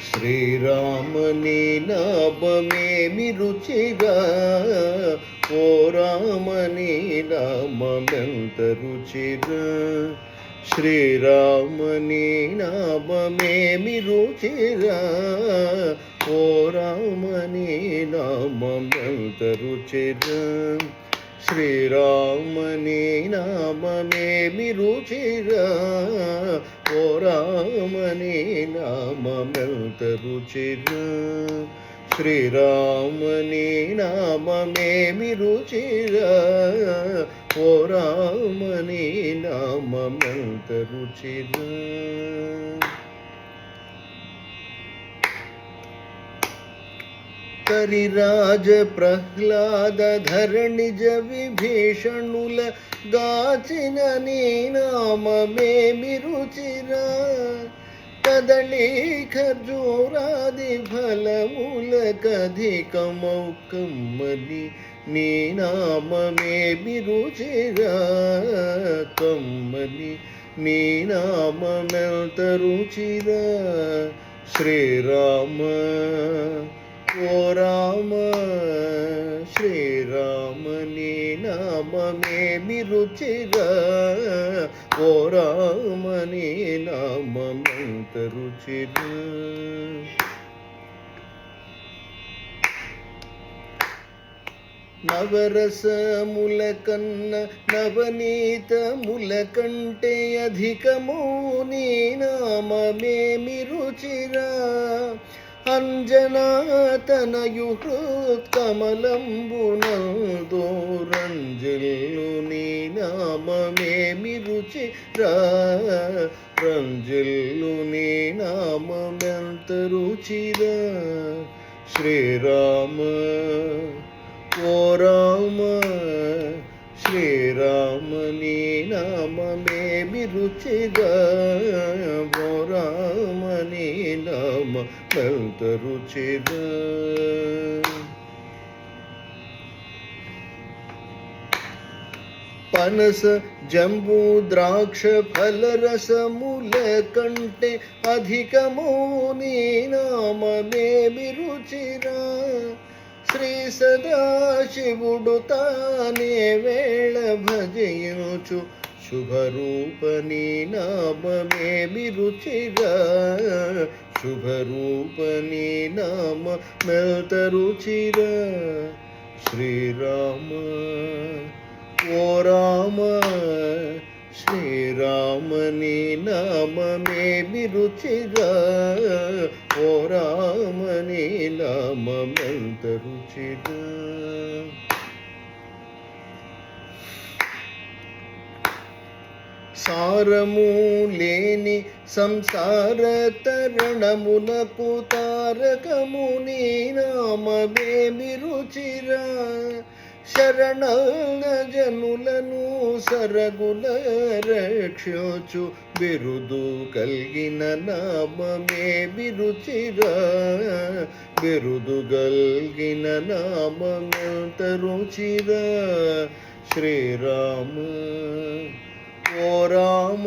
శ్రీరామని నామమేమి రుచిరా, ఓ రామని నామమెంత రుచిరా. శ్రీరామని నామమేమి రుచిరా, ఓ రామని నామమెంత రుచిరా. శ్రీరామని నామమేమి రుచిరా, ఓ రామని నామమెంత రుచిరా. శ్రీరామని నామమేమి రుచిరా, ఓ రామని నామమెంత రుచిరా. కరిరాజ ప్రహ్లాద ధరణిజ విభీషణుల గాచిన నీ నామమేమి రుచిరా. కదళీ ఖర్జూరాది ఫలముల కధికమౌ కమ్మని నీ నామమేమి రుచిరా. కమ్మని నీ నామమెంత రుచిరా. శ్రీరామ ఓ రామ, శ్రీరామని నామమేమి రుచిరా, ఓ రామని నామమెంత రుచిరా. నవరసముల కన్న నవనీతముల కంటే అధికము నీ నామమేమి రుచిరా. అంజనాతనయు హృత్కమలంబునందో రంజిల్లు నీ నామమేమి రుచిరా. రంజిల్లు నీ నామమెంత రుచిరా. శ్రీరామ ఓ రామ, శ్రీరామని నామమేమి రుచిరా, ఓ రామని నామమెంత రుచిరా. పనస జంబూ ద్రాక్ష ఫలరసముల కంటే అధికము నీ నామమేమి రుచిరా. శ్రీ సదాశివుడు తానే వేళ భజయించు శుభరూపని నామమేమి రుచిరా. శుభరూపని నామమెంత రుచిరా. శ్రీరామ ఓ రామ, శ్రీరామని నామమేమి రుచిరా, ఓ రామని నామమెంత రుచిరా. సారము లేని సంసార తరణమునకు తారకము నీ నామమేమి రుచిరా. శరణాగ జనులను సరగుల రక్షోచు బిరుదు కలిగిన నామమేమి రుచిరా. బిరుదు కలిగిన నామమెంత రుచిరా. శ్రీరామ ఓ రామ,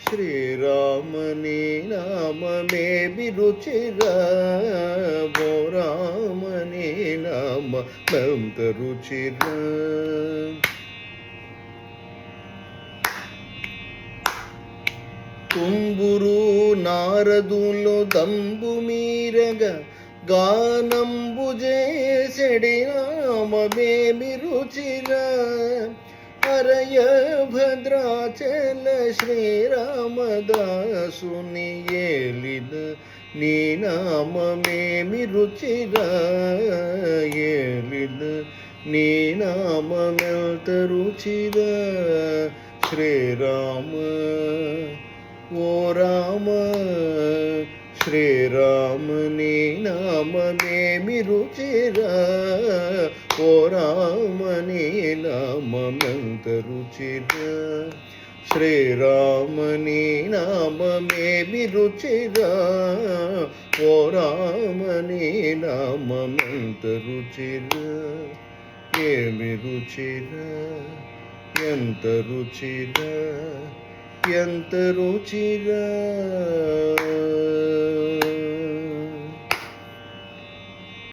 శ్రీరామని నామమేమి రుచిరా, ఓ రామని నామమెంత రుచిరా. తుంబురు నారదులు దంబు మీరగా గానంబు చేసెడి నామమేమి రుచిరా. హరయ భద్రాచల శ్రీరామదాసుని ఏలిన నీ నామమేమి రుచిరా. ఏలిన నీ నామమెంత రుచిరా. శ్రీరామ ఓ రామ, శ్రీరామని నామమేమి రుచిరా, ఓ రామని నామమెంత రుచిరా. శ్రీరామని నామమేమి రుచిరా, ఓ రామని నామమెంత రుచిరా. ఏమి రుచిరా, ఎంత రుచిరా, ఎంత రుచిరా.